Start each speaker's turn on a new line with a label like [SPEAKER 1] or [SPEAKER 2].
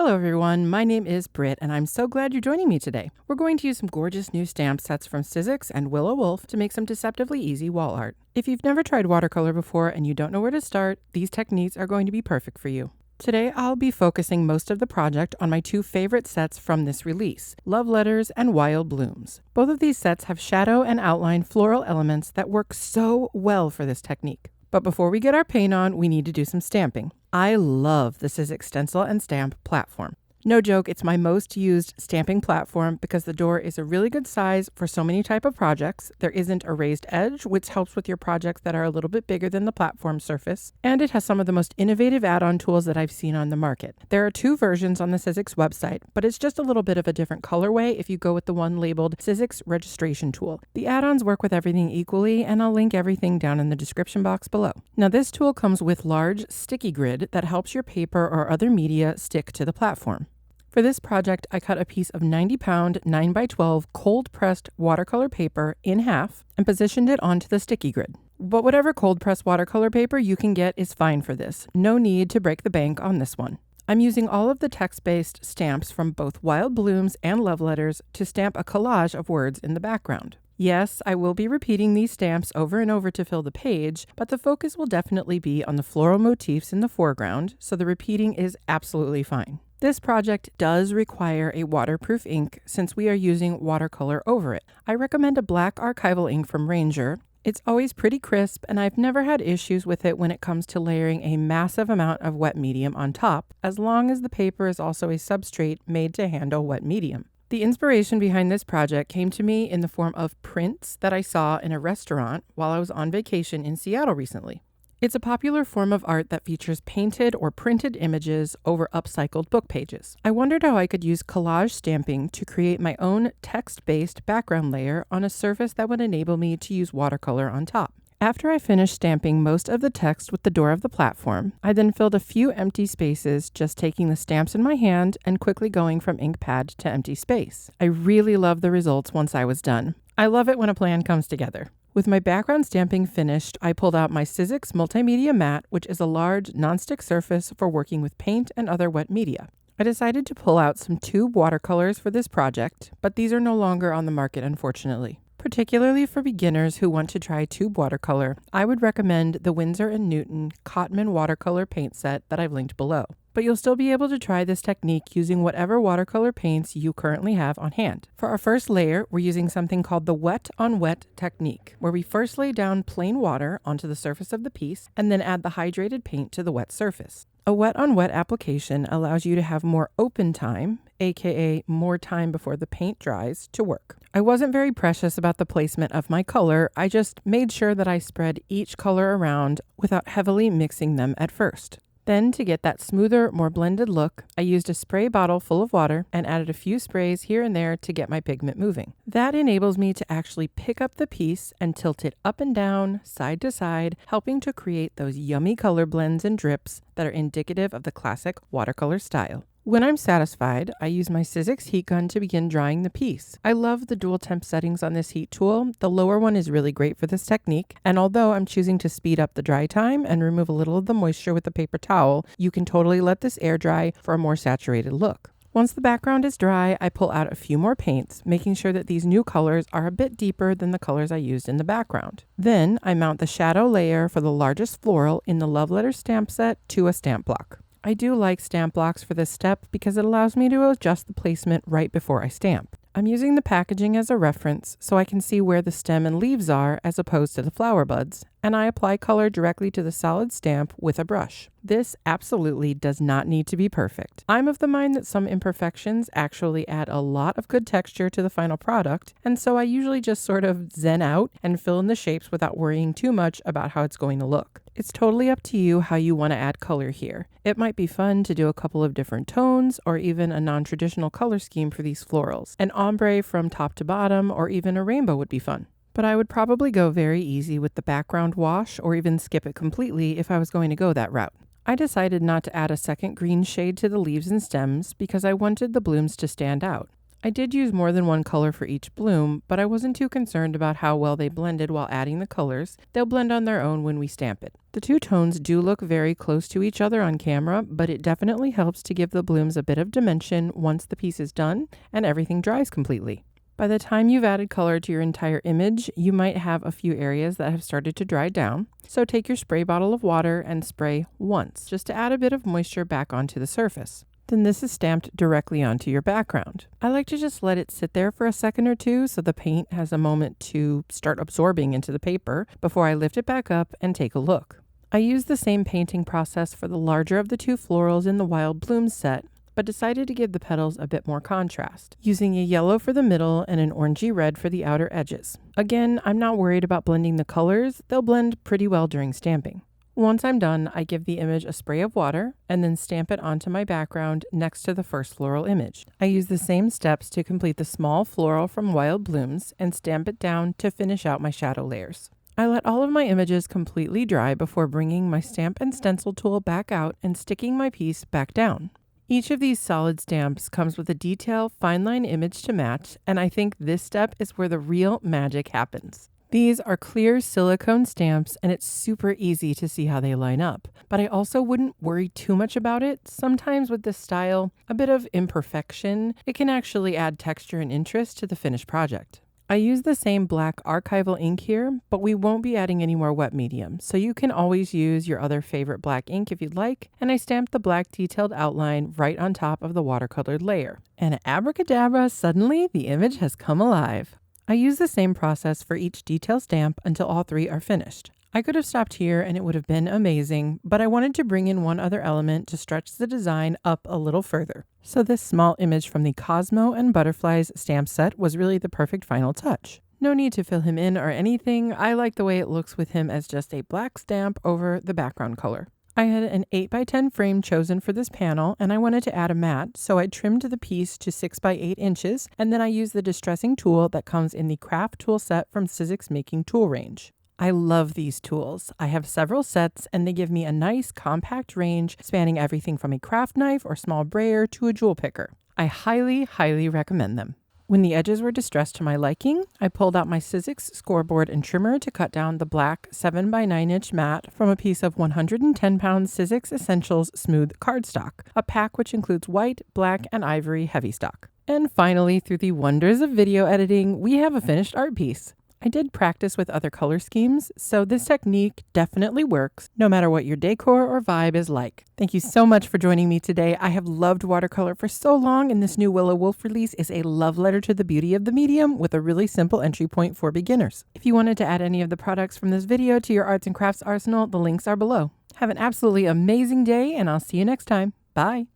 [SPEAKER 1] Hello everyone, my name is Britt and I'm so glad you're joining me today. We're going to use some gorgeous new stamp sets from Sizzix and Willow Wolfe to make some deceptively easy wall art. If you've never tried watercolor before and you don't know where to start, these techniques are going to be perfect for you. Today I'll be focusing most of the project on my two favorite sets from this release, Love Letters and Wild Blooms. Both of these sets have shadow and outline floral elements that work so well for this technique. But before we get our paint on, we need to do some stamping. I love the Sizzix Stencil and Stamp platform. No joke, it's my most used stamping platform because the door is a really good size for so many type of projects. There isn't a raised edge, which helps with your projects that are a little bit bigger than the platform surface. And it has some of the most innovative add-on tools that I've seen on the market. There are two versions on the Sizzix website, but it's just a little bit of a different colorway if you go with the one labeled Sizzix Registration Tool. The add-ons work with everything equally, and I'll link everything down in the description box below. Now this tool comes with large sticky grid that helps your paper or other media stick to the platform. For this project, I cut a piece of 90-pound 9x12 cold-pressed watercolor paper in half and positioned it onto the sticky grid. But whatever cold-pressed watercolor paper you can get is fine for this. No need to break the bank on this one. I'm using all of the text-based stamps from both Wild Blooms and Love Letters to stamp a collage of words in the background. Yes, I will be repeating these stamps over and over to fill the page, but the focus will definitely be on the floral motifs in the foreground, so the repeating is absolutely fine. This project does require a waterproof ink since we are using watercolor over it. I recommend a black archival ink from Ranger. It's always pretty crisp and I've never had issues with it when it comes to layering a massive amount of wet medium on top, as long as the paper is also a substrate made to handle wet medium. The inspiration behind this project came to me in the form of prints that I saw in a restaurant while I was on vacation in Seattle recently. It's a popular form of art that features painted or printed images over upcycled book pages. I wondered how I could use collage stamping to create my own text-based background layer on a surface that would enable me to use watercolor on top. After I finished stamping most of the text with the door of the platform, I then filled a few empty spaces, just taking the stamps in my hand and quickly going from ink pad to empty space. I really loved the results once I was done. I love it when a plan comes together. With my background stamping finished, I pulled out my Sizzix Multimedia Mat, which is a large nonstick surface for working with paint and other wet media. I decided to pull out some tube watercolors for this project, but these are no longer on the market, unfortunately. Particularly for beginners who want to try tube watercolor, I would recommend the Winsor & Newton Cotman watercolor paint set that I've linked below. But you'll still be able to try this technique using whatever watercolor paints you currently have on hand. For our first layer, we're using something called the wet on wet technique, where we first lay down plain water onto the surface of the piece and then add the hydrated paint to the wet surface. A wet on wet application allows you to have more open time, aka more time before the paint dries, to work. I wasn't very precious about the placement of my color, I just made sure that I spread each color around without heavily mixing them at first. Then, to get that smoother, more blended look, I used a spray bottle full of water and added a few sprays here and there to get my pigment moving. That enables me to actually pick up the piece and tilt it up and down, side to side, helping to create those yummy color blends and drips that are indicative of the classic watercolor style. When I'm satisfied, I use my Sizzix heat gun to begin drying the piece. I love the dual temp settings on this heat tool. The lower one is really great for this technique, and although I'm choosing to speed up the dry time and remove a little of the moisture with the paper towel, you can totally let this air dry for a more saturated look. Once the background is dry, I pull out a few more paints, making sure that these new colors are a bit deeper than the colors I used in the background. Then I mount the shadow layer for the largest floral in the Love Letter stamp set to a stamp block. I do like stamp blocks for this step because it allows me to adjust the placement right before I stamp. I'm using the packaging as a reference so I can see where the stem and leaves are as opposed to the flower buds, and I apply color directly to the solid stamp with a brush. This absolutely does not need to be perfect. I'm of the mind that some imperfections actually add a lot of good texture to the final product, and so I usually just sort of zen out and fill in the shapes without worrying too much about how it's going to look. It's totally up to you how you want to add color here. It might be fun to do a couple of different tones or even a non-traditional color scheme for these florals. An ombre from top to bottom or even a rainbow would be fun. But I would probably go very easy with the background wash or even skip it completely if I was going to go that route. I decided not to add a second green shade to the leaves and stems because I wanted the blooms to stand out. I did use more than one color for each bloom, but I wasn't too concerned about how well they blended while adding the colors. They'll blend on their own when we stamp it. The two tones do look very close to each other on camera, but it definitely helps to give the blooms a bit of dimension once the piece is done and everything dries completely. By the time you've added color to your entire image, you might have a few areas that have started to dry down. So take your spray bottle of water and spray once, just to add a bit of moisture back onto the surface. Then this is stamped directly onto your background. I like to just let it sit there for a second or two so the paint has a moment to start absorbing into the paper before I lift it back up and take a look. I use the same painting process for the larger of the two florals in the Wild Blooms set, but decided to give the petals a bit more contrast, using a yellow for the middle and an orangey red for the outer edges. Again, I'm not worried about blending the colors. They'll blend pretty well during stamping. Once I'm done, I give the image a spray of water and then stamp it onto my background next to the first floral image. I use the same steps to complete the small floral from Wild Blooms and stamp it down to finish out my shadow layers. I let all of my images completely dry before bringing my stamp and stencil tool back out and sticking my piece back down. Each of these solid stamps comes with a detailed fine line image to match, and I think this step is where the real magic happens. These are clear silicone stamps, and it's super easy to see how they line up, but I also wouldn't worry too much about it. Sometimes with this style, a bit of imperfection, it can actually add texture and interest to the finished project. I use the same black archival ink here, but we won't be adding any more wet medium, so you can always use your other favorite black ink if you'd like, and I stamped the black detailed outline right on top of the watercolored layer. And abracadabra, suddenly the image has come alive. I use the same process for each detail stamp until all three are finished. I could have stopped here and it would have been amazing, but I wanted to bring in one other element to stretch the design up a little further. So this small image from the Cosmo and Butterflies stamp set was really the perfect final touch. No need to fill him in or anything. I like the way it looks with him as just a black stamp over the background color. I had an 8x10 frame chosen for this panel, and I wanted to add a mat, so I trimmed the piece to 6x8 inches, and then I used the distressing tool that comes in the craft tool set from Sizzix Making Tool Range. I love these tools. I have several sets, and they give me a nice compact range spanning everything from a craft knife or small brayer to a jewel picker. I highly, highly recommend them. When the edges were distressed to my liking, I pulled out my Sizzix scoreboard and trimmer to cut down the black 7x9 inch mat from a piece of 110 pound Sizzix Essentials smooth cardstock, a pack which includes white, black, and ivory heavy stock. And finally, through the wonders of video editing, we have a finished art piece. I did practice with other color schemes, so this technique definitely works no matter what your decor or vibe is like. Thank you so much for joining me today. I have loved watercolor for so long, and this new Willow Wolfe release is a love letter to the beauty of the medium with a really simple entry point for beginners. If you wanted to add any of the products from this video to your arts and crafts arsenal, the links are below. Have an absolutely amazing day, and I'll see you next time. Bye.